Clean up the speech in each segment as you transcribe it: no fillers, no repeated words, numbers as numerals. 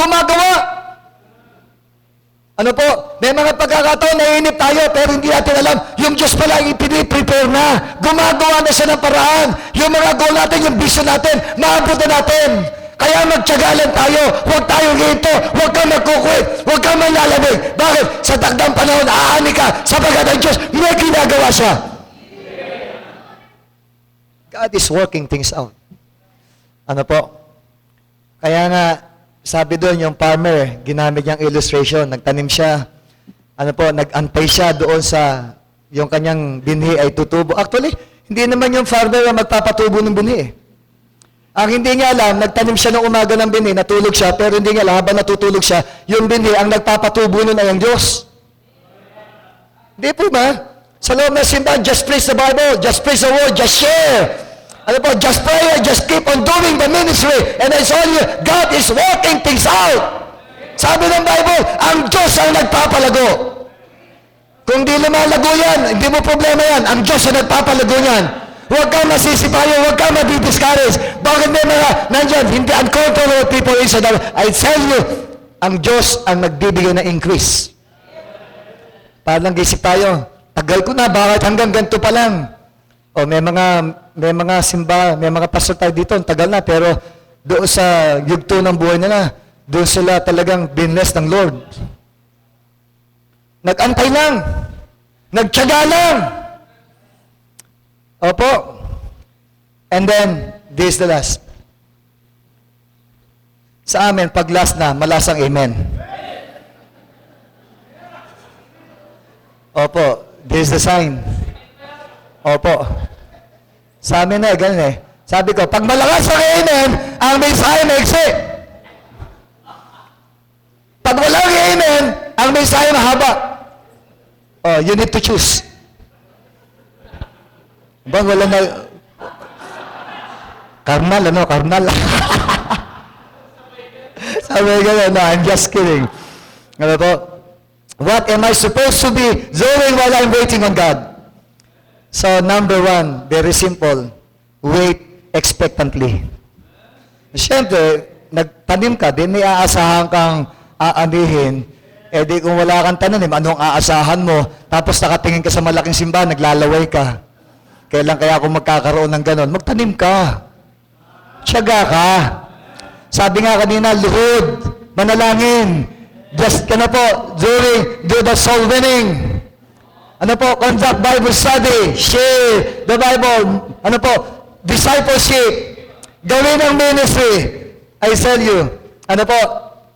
gumagawa. Ano po? May mga pagkakataon, naiinip tayo, pero hindi natin alam, yung Diyos pala ang ipiniprepare na. Gumagawa na siya ng paraan. Yung mga goal natin, yung vision natin, maabot na natin. Kaya magtiyagalan tayo. Huwag tayong hinto. Huwag kang magkukwit. Huwag kang manlalabig. Bakit? Sa takdang panahon, aani ka. Sapagkat ang Diyos, may ginagawa siya. God is working things out. Ano po? Kaya nga, sabi doon, yung farmer, ginamit niyang illustration, nagtanim siya, ano po, nag-antay siya doon sa, yung kanyang binhi ay tutubo. Actually, hindi naman yung farmer ang magpapatubo ng binhi eh. Ang hindi niya alam, nagtanim siya ng umaga ng binhi, natulog siya, pero hindi niya alam, habang natutulog siya, yung binhi, ang nagpapatubo nun ay ang Diyos. Hindi po ba? Sa loob ng simbahan, just preach the Bible, just preach the word, just share. Ano po, just pray, just keep on doing the ministry. And I saw you, God is working things out. Sabi ng Bible, ang Diyos ang nagpapalago. Kung di lumalago yan, hindi mo problema yan. Ang Diyos ang nagpapalago yan. Huwag kang masisipayo, huwag kang mabidiscourage. Bakit may mga, nandyan, hindi uncontrollable people inside. I tell you, ang Diyos ang nagbibigay ng increase. Parang gisip tayo, tagal ko na, bakit hanggang ganito pa lang? O may mga simba, may mga pastor tayo dito, tagal na, pero doon sa yugto ng buhay nila, doon sila talagang binless ng Lord. Nag-antay lang. Nagtiyaga lang. Opo. And then, this is the last. Sa amin, pag last na, malasang amen. Opo. This is the sign. Opo. Sa amin na, ganun eh. Sabi ko, pag malakas ang amen, ang mensahe maiksi. Pag walang amen, ang mensahe mahaba. Oh, you need to choose. Ba, wala na... Karnal, ano? Karnal. Sabi ko, no, I'm just kidding. Ano po? What am I supposed to be doing while I'm waiting on God? So, number one, very simple. Wait expectantly. Siyempre, nagtanim ka, din may aasahan kang aanihin. Eh di kung wala kang tananim, anong aasahan mo? Tapos nakatingin ka sa malaking simbahan, naglalaway ka. Kailan kaya kung magkakaroon ng ganon? Magtanim ka. Tiyaga ka. Sabi nga kanina, luhod, manalangin. Just ka na po, do the soul winning. Ano po? Conduct Bible study. Share the Bible. Ano po? Discipleship. Gawin ang ministry. I tell you. Ano po?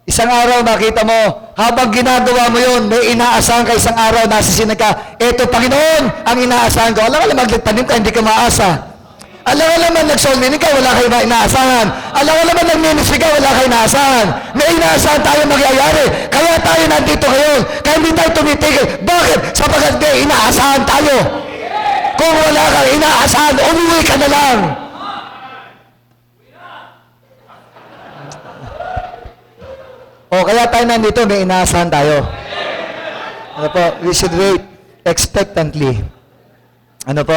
Isang araw makita mo, habang ginagawa mo yun, may inaasahan ka isang araw, nasisinag ka, eto Panginoon, ang inaasahan ko. Alam ka, magtanim ka, hindi ka maasa. Alam ka naman, nag-soul winning ka, wala kayo inaasahan. Alam ka naman, nag-ministry ka, wala kayo inaasahan. May inaasahan tayo magyayari. Kaya tayo nandito ngayon. Kaya hindi tayo tumitigil. Bakit? Sapagkat may inaasahan tayo. Kung wala kang inaasahan, umuwi ka na lang. O kaya tayo nandito, may inaasahan tayo. Ano po? We should wait expectantly. Ano po?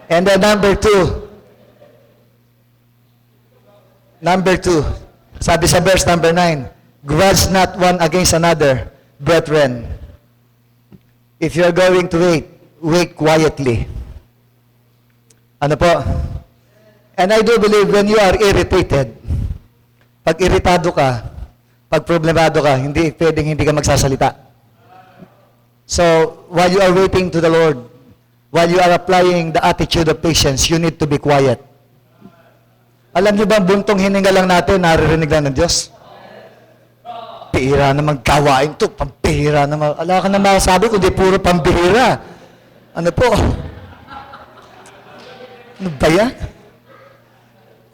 And then number two, sabi sa verse number 9, grudge not one against another, brethren. If you are going to wait quietly. Ano po? And I do believe when you are irritated, pag iritado ka, pag problemado ka, hindi pwedeng hindi ka magsasalita. So, while you are waiting to the Lord, while you are applying the attitude of patience, you need to be quiet. Alam niyo ba, buntong hininga lang natin, naririnig lang ng Diyos? Pihira naman gawain to, pampihira naman. Ala ka na masabi, kundi puro pambihira. Ano po? Ano ba yan?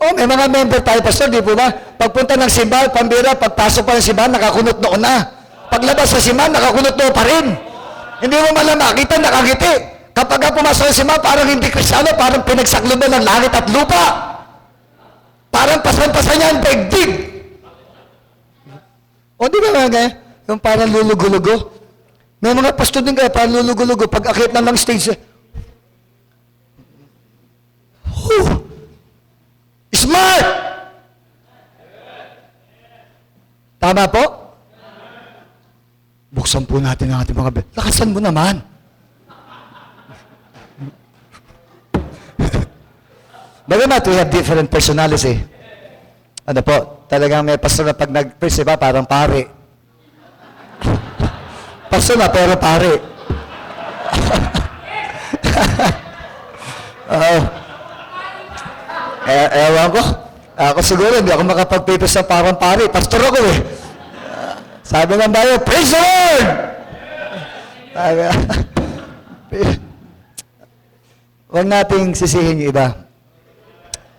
Oh, may mga member tayo, pastor, di po ba? Pagpunta ng simbahan, pambihira, pagpasok pa ng simbahan, nakakunot noon na. Paglabas sa simbahan, nakakunot noon pa rin. Hindi mo malang makita, nakangiti. Kapag pumasok sa simbahan, parang hindi Kristiyano, parang pinagsakluban ng langit at lupa. Parang pasan-pasan niya ang daigdig. O di ba mga yung parang lulugo-lugo? May mga pastor din kaya parang lulugo-lugo. Pag akit na lang stage, smart! Tama po? Buksan po natin ang ating mga bed. Lakasan mo naman. Bagamat we have different personality. Ano po, talagang may pastor na pag nag-preach, diba, parang pare. Pastor na, pero pare. Oo. Ewan ko. Ako siguro, hindi ako makapag-preach sa parang pare. Pastor ako eh. Sabi ng bayo, praise the Lord! Huwag nating sisihin yung iba.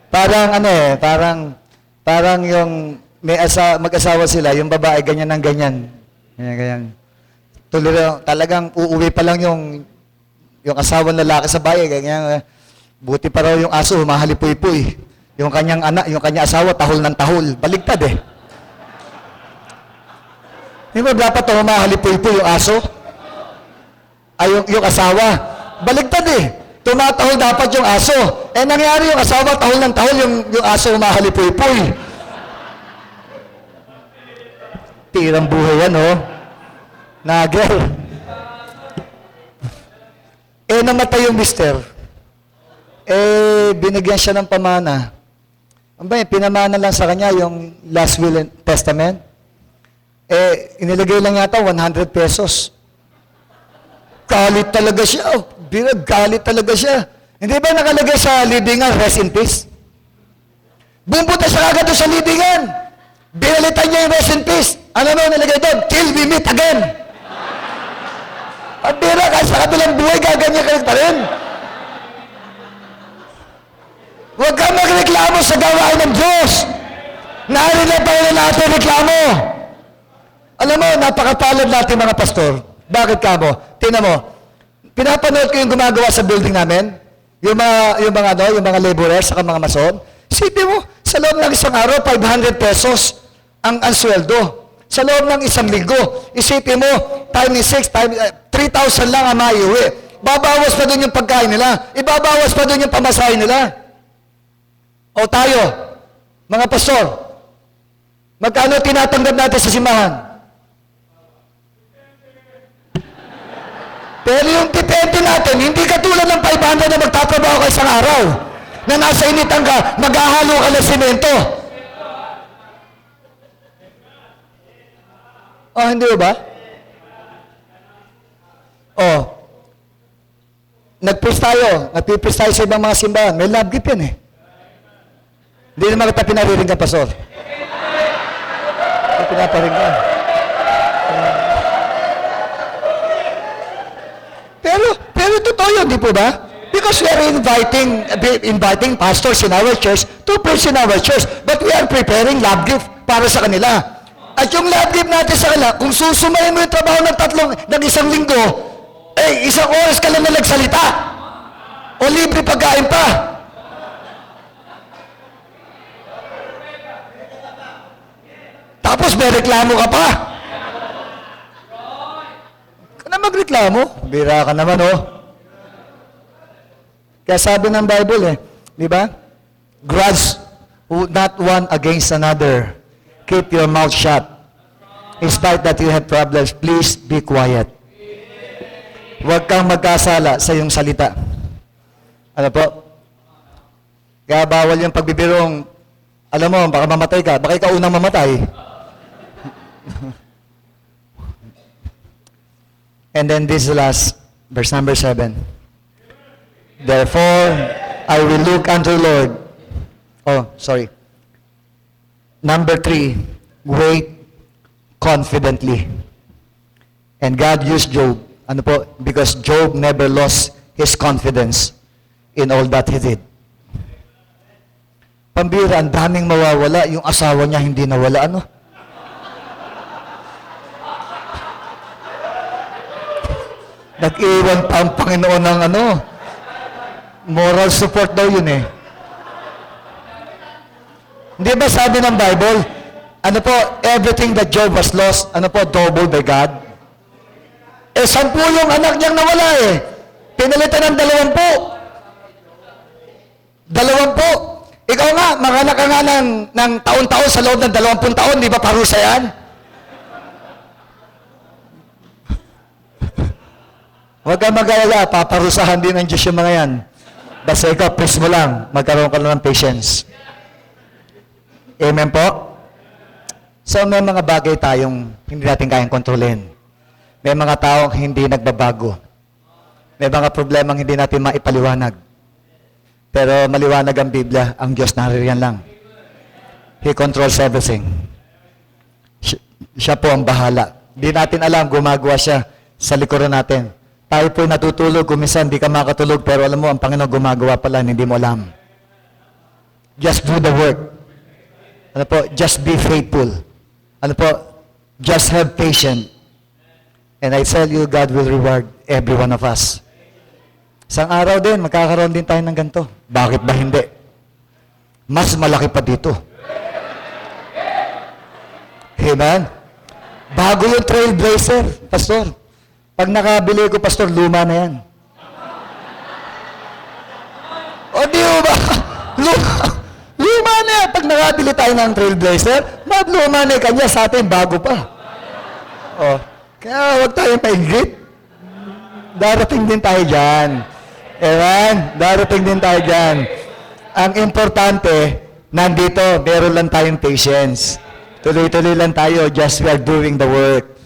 Parang ano eh, parang yung mag-asawa sila, yung babae ganyan ng ganyan. Ganyan. Tuloy talagang uuwi pa lang yung asawang lalaki sa bahay, ganyan. Buti pa raw yung aso, humahalipuy-puy. Yung kanyang asawa, tahol ng tahol. Baligtad eh. Hindi ba dapat humahalipuy-puy yung aso? Ay, yung asawa. Baligtad eh. Tumatahol dapat yung aso. Eh, nangyari yung asawa, tahol ng tahol, yung aso humahalipuy-puy. Tirang buhay yan, oh. Nagel. Eh, namatay yung mister. Eh, binigyan siya ng pamana. Pinamana lang sa kanya yung last will and testament. Eh, inilagay lang yata 100 pesos. Galit talaga siya. Galit talaga siya. Hindi ba nakalagay sa libingan, rest in peace? Bumpunta siya agad doon sa libingan. Binalitan niya yung rest in peace. Ano mo nalagay doon? Till we meet again. At bira, kahit sa kabilang buhay, gaganyan ka pa rin. Huwag ka magreklamo sa gawain ng Diyos. Narinig pa rin natin reklamo. Alam mo, napakapalad natin mga pastor. Bakit ka mo? Tingnan mo. Pinapanood ko yung gumagawa sa building namin. Yung mga laborers sa mga mason. Isipin mo, sa loob ng isang araw, 500 pesos ang sweldo. Sa loob ng isang linggo, isipin mo, times 6, 3,000 lang ang maiuwi. Babawas pa doon yung pagkain nila. Ibabawas pa doon yung pamasahin nila. O tayo, mga pastor, magkano tinatanggap natin sa simbahan? Pero yung depende natin, hindi katulad ng 500 na magtatrabaho ka isang araw, na nasa initan ka, maghahalo ka ng simento. Oh, hindi ba? Oh, nagpis tayo sa ibang mga simbahan, may love gift yan eh. Hindi naman kita pinarinig ka, pastor. Hindi pinaparing ka. Pero totoo yun, di po ba? Because we are inviting pastors in our church to preach in our church, but we are preparing love gift para sa kanila. At yung love gift natin sa kanila, kung susumayin mo yung trabaho ng isang linggo, eh, isang oras ka lang na nagsalita. O libre pagkain pa. Tapos may reklamo ka pa. Ka na magreklamo? Bira ka naman, oh. Kaya sabi ng Bible, di ba? Grudge not one against another. Keep your mouth shut. In spite that you have problems, please be quiet. Huwag kang magkasala sa iyong salita. Ano po? Kaya bawal yung pagbibirong, alam mo, baka mamatay ka, baka ikaw unang mamatay. And then this last, verse number 7. Therefore, I will look unto the Lord. Oh, sorry. Number 3, wait confidently. And God used Job. Ano po? Because Job never lost his confidence in all that he did. Pambira, ang daming mawawala. Yung asawa niya hindi nawala. Ano? Nag-iwan pa ang Panginoon ng moral support daw yun eh. Hindi ba sabi ng Bible, everything that Job has lost, double by God? 10 yung anak niyang nawala eh. Pinalitan ng 20. 20. Ikaw nga, manganak ka nga ng taon-taon sa loob ng 20 taon, di ba parusa yan? Huwag kang mag-alala, paparusahan din ng Diyos yung mga yan. Basta ikaw, please mo lang, magkaroon ka lang ng patience. Amen po? So may mga bagay tayong hindi natin kayang kontrolin. May mga taong hindi nagbabago. May mga problemang hindi natin maipaliwanag. Pero maliwanag ang Biblia, ang Diyos naririyan lang. He controls everything. Siya po ang bahala. Di natin alam, gumagawa siya sa likuran natin. Tayo po'y natutulog, kuminsan di ka makatulog, pero alam mo, ang Panginoon gumagawa pala, hindi mo alam. Just do the work. Ano po? Just be faithful. Ano po? Just have patience. And I tell you, God will reward every one of us. Isang araw din, magkakaroon din tayo ng ganito. Bakit ba hindi? Mas malaki pa dito. Amen? Bago yung Trailblazer, Pastor. Pag nakabili ko, Pastor, luma na yan. O di ba? Luma na yan. Pag nakabili tayo ng Trailblazer, luma na kanya sa atin, bago pa. O, kaya huwag tayong maingit. Darating din tayo dyan. Amen? Darating din tayo dyan. Ang importante, nandito, meron lang tayong patience. Tuloy-tuloy lang tayo, just we are doing the work.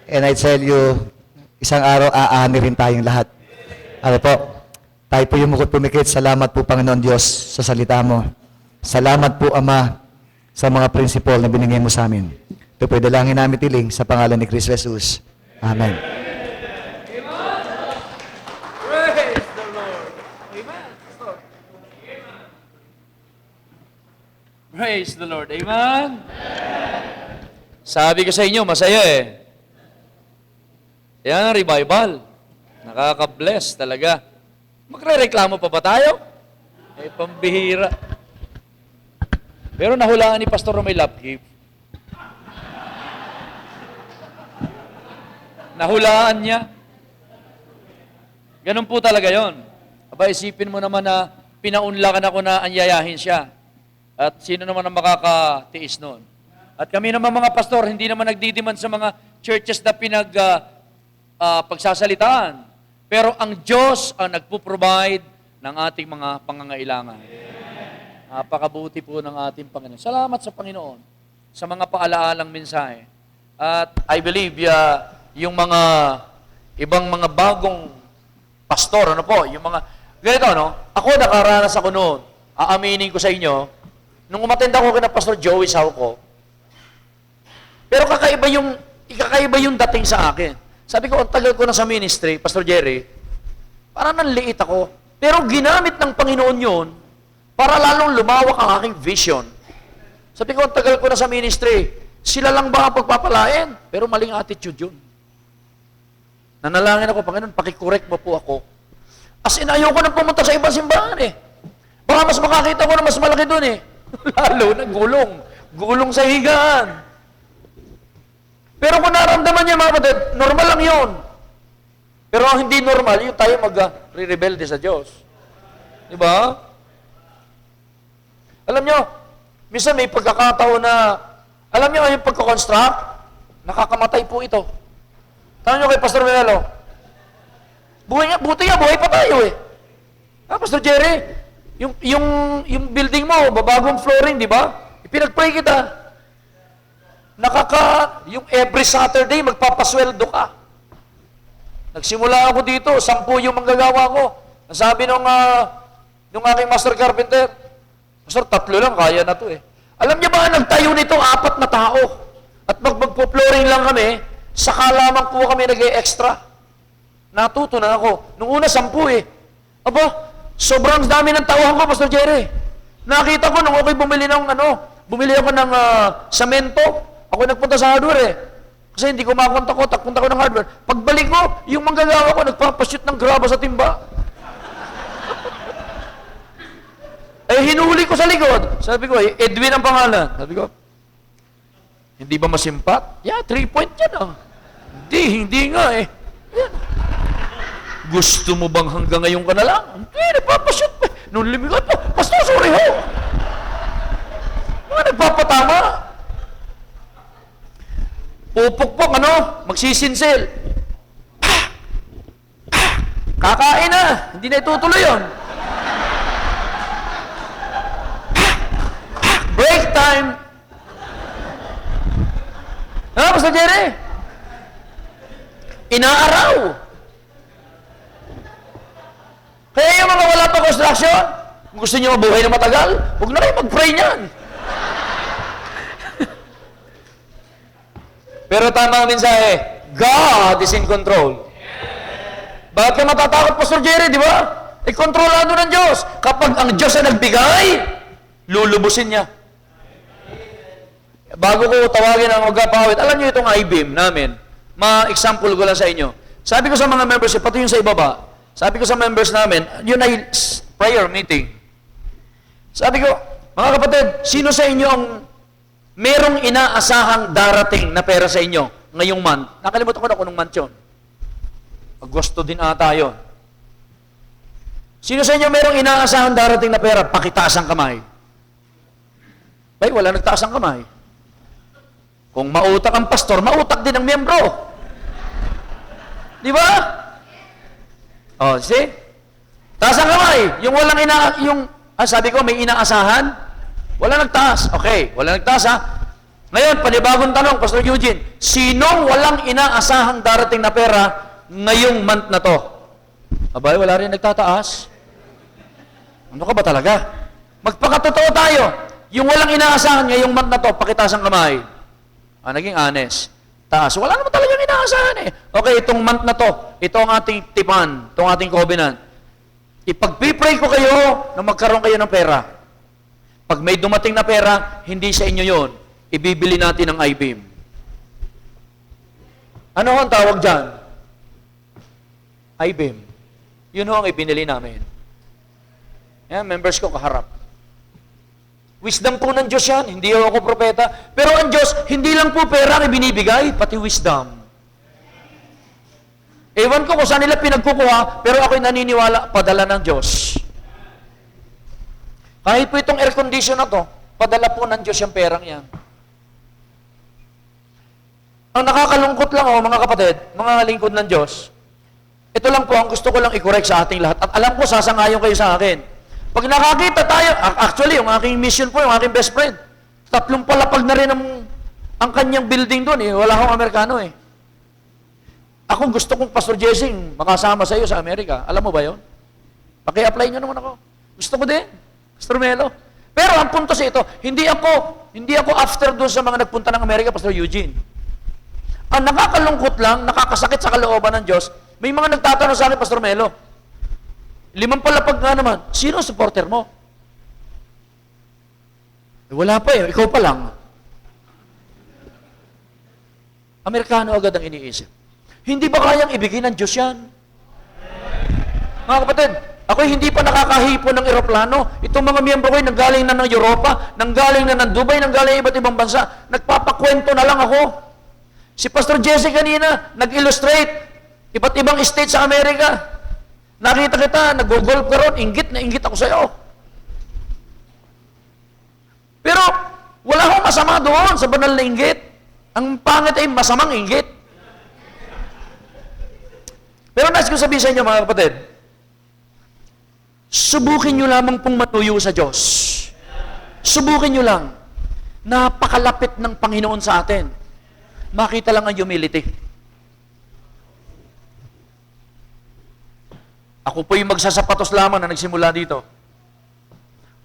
And I tell you, isang araw, aani rin tayong lahat. Ano po? Tayo po yung mukot pumikit. Salamat po, Panginoon Diyos, sa salita mo. Salamat po, Ama, sa mga prinsipal na binigay mo sa amin. Ito po, dalangin namin tiling sa pangalan ni Kristo Jesus. Amen. Praise the Lord. Amen. Praise the Lord. Amen. Sabi ko sa inyo, masaya eh. Yan ang revival. Nakaka-bless talaga. Magre-reklamo pa ba tayo? Eh, pambihira. Pero nahulaan ni Pastor Romay love gift. Nahulaan niya. Ganun po talaga yon. Aba, isipin mo naman na pinaunlakan ako na anyayahin siya. At sino naman ang makakatiis noon? At kami naman mga pastor, hindi naman nagdidiman sa mga churches na pagsasalitaan. Pero ang Diyos ang nagpo-provide ng ating mga pangangailangan. Napakabuti po ng ating Panginoon. Salamat sa Panginoon sa mga paalaalang mensahe. At I believe yung mga ibang mga bagong pastor, ano po, yung mga, ganito, no? Ako, nakaranas ako noon. Aaminin ko sa inyo, nung umatenda ko kina Pastor Joey Sauco, pero kakaiba yung dating sa akin. Sabi ko, ang tagal ko na sa ministry, Pastor Jerry, parang nanliit ako. Pero ginamit ng Panginoon yun para lalong lumawak ang aking vision. Sabi ko, ang tagal ko na sa ministry, sila lang ba ang pagpapalain? Pero maling attitude yun. Nanalangin ako, Panginoon, pakicorrect mo po ako. As in, ayoko nang pumunta sa ibang simbahan eh. Baka mas makakita ko na mas malaki doon eh. Lalo na gulong. Gulong sa higaan. Pero kung naramdaman niya, mga kapatid, normal lang yun. Pero ang hindi normal, yung tayo mag-re-rebelde sa Diyos. Di ba? Alam nyo, minsan may pagkakataon na, alam nyo, yung pagkakonstruct, nakakamatay po ito. Tanong nyo kay Pastor Menelo, buti nga, buhay pa tayo eh. Pastor Jerry, yung building mo, babagong flooring, di ba? Ipinag-pray kita. Yung every Saturday, magpapasweldo ka. Nagsimula ako dito, 10 yung manggagawa ko. Ang sabi nung aking master carpenter, Pastor, 3 lang, kaya na to eh. Alam niya ba, nagtayo nito 4 na tao. At magpo-flooring lang kami, saka lamang po kami nag-e-extra. Natuto na ako. Nung una, 10 eh. Aba, sobrang dami ng tauhan ko, Pastor Jerry. Nakita ko nung ako'y bumili ako ng semento. Ako nagpunta sa hardware eh. Kasi hindi ko makontak punta ko ng hardware. Pagbalik ko, yung manggagawa ko, nagpapashoot ng graba sa timba. Hinuli ko sa likod. Sabi ko, Edwin ang pangalan. Sabi ko, hindi ba masimpat? Yeah, 3 point yan ah. Hindi nga eh. Yan. Gusto mo bang hanggang ngayon ka na lang? Hindi, nagpapashoot pa. Nung limigot pa, Pastor, sorry ho. Mga nagpapatama. Pupukpok, magsisinsil. Kakain na, hindi na itutuloy yun. Break time. Ha, Pastor Jerry? Inaaraw. Kaya yung mga wala pa construction, kung gusto nyo mabuhay na matagal, huwag na kayo mag-pray niyan. Pero tama ang mensahe, God is in control. Bakit ka matatakot, Pastor Jerry, di ba? Kontrolado ng Diyos. Kapag ang Diyos ay nagbigay, lulubusin niya. Bago ko tawagin ang magpapawit, alam niyo itong I-beam namin. Ma-example ko lang sa inyo. Sabi ko sa mga members, pati yung sa ibaba, sabi ko sa members namin, yun ay prayer meeting. Sabi ko, mga kapatid, sino sa inyo ang merong inaasahang darating na pera sa inyo ngayong month? Nakalimutan ko na kung anong month yun. Agosto din ata yun. Sino sa inyo merong inaasahang darating na pera? Pakitaas ang kamay. Ay, wala nagtaas ang kamay. Kung mautak ang pastor, mautak din ang miyembro. Di ba? Oh, see? Taas ang kamay. Yung walang sabi ko, may inaasahan? Wala nagtaas. Okay, wala nagtaas ha. Ngayon, panibagong tanong, Pastor Eugene, sinong walang inaasahang darating na pera ngayong month na to? Abay, wala rin nagtataas. Ano ka ba talaga? Magpakatotoo tayo. Yung walang inaasahan ngayong month na to, pakitaas ang kamay. Naging honest. Taas. Wala naman talagang inaasahan eh. Okay, itong month na to, ito ang ating tipan, itong ating covenant. Ipagpipray ko kayo na magkaroon kayo ng pera. Pag may dumating na pera, hindi sa inyo yon. Ibibili natin ng I-beam. Ano ang tawag dyan? I-beam. Yun ho ang ibinili namin. Yan, members ko kaharap. Wisdom po ng Diyos yan. Hindi ako propeta. Pero ang Diyos, hindi lang po pera ang ibinibigay, pati wisdom. Ewan ko kung saan nila pinagkukuha, pero ako'y naniniwala, padala ng Diyos. Kahit po itong air condition na to, padala po ng Diyos yung perang yan. Ang nakakalungkot lang mga kapatid, mga lingkod ng Diyos, ito lang po ang gusto ko lang i-correct sa ating lahat. At alam ko, sasangayon kayo sa akin. Pag nakakita tayo, actually, yung aking mission po, yung aking best friend, 3 palapag na rin ang kanyang building doon. Wala akong Amerikano eh. Ako gusto kong Pastor Jessing makasama sa iyo sa Amerika. Alam mo ba yon? Paki-apply nyo naman ako. Gusto ko din. Pastor Melo. Pero ang punto sa ito, hindi ako after doon sa mga nagpunta ng Amerika, Pastor Eugene. Ang nakakalungkot lang, nakakasakit sa kalooban ng Diyos, may mga nagtatanong sa akin, Pastor Melo, 5 palapag nga naman, sino ang supporter mo? Wala pa eh, ikaw pa lang. Amerikano agad ang iniisip. Hindi ba kayang ibigay ng Diyos yan? Mga kapatid, ako hindi pa nakakahipon ng eroplano. Itong mga miyembro ko nanggaling na ng Europa, nanggaling na ng Dubai, nanggaling iba't ibang bansa. Nagpapakwento na lang ako. Si Pastor Jesse kanina, nag-illustrate iba't ibang state sa Amerika. Nakita kita, nag-golf ka ron, inggit na inggit ako sa'yo. Pero, wala akong masama doon sa banal na inggit. Ang pangit ay masamang inggit. Pero nais ko sabihin sa inyo, mga kapatid, subukin nyo lamang pong matuyo sa Diyos. Subukin nyo lang. Napakalapit ng Panginoon sa atin. Makita lang ang humility. Ako po yung magsasapatos lamang na nagsimula dito.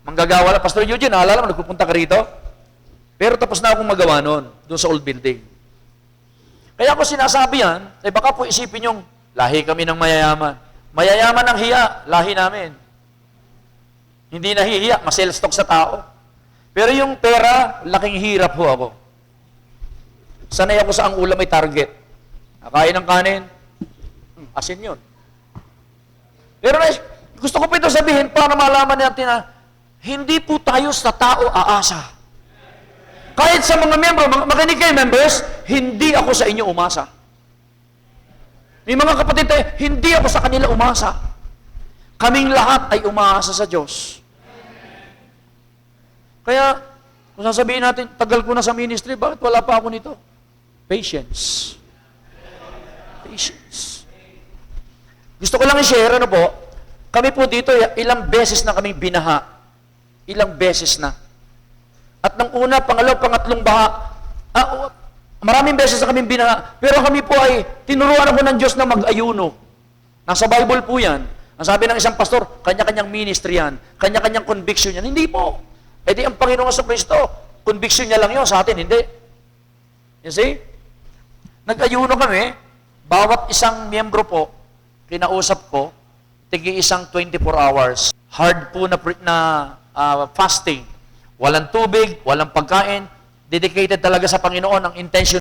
Manggagawa lang. Pastor Eugene, naalala mo, nagpupunta ka rito? Pero tapos na akong magawa noon, doon sa old building. Kaya ako sinasabi yan, baka po isipin yung, lahi kami ng mayayaman. Mayayaman ang hiya, lahi namin. Hindi nahihiya, maselstok sa tao. Pero yung pera, laking hirap ho ako. Sanay ako sa ang ulam may target. Nakain ng kanin, asin yun. Pero gusto ko pa ito sabihin para malaman natin na hindi po tayo sa tao aasa. Kahit sa mga miyembro, makinig kayo members, hindi ako sa inyo umasa. May mga kapatid tayo, hindi ako sa kanila umasa. Kaming lahat ay umaasa sa Diyos. Kaya, kung sasabihin natin, tagal ko na sa ministry, bakit wala pa ako nito? Patience. Patience. Gusto ko lang i-share, ano po, kami po dito, ilang beses na kaming binaha. Ilang beses na. At nang una, pangalaw, pangatlong baha, maraming beses na kaming binaha. Pero kami po ay tinuruan ako ng Diyos na mag-ayuno. Nasa Bible po yan. Ang sabi ng isang pastor, kanya-kanyang ministry yan, kanya-kanyang conviction yan. Hindi po. E di ang Panginoon sa Kristo, conviction niya lang yun, sa atin, hindi. You see? Nag-ayuno kami, bawat isang miyembro po, kinausap ko, tigi isang 24 hours. Hard po na fasting. Walang tubig, walang pagkain, dedicated talaga sa Panginoon ang intention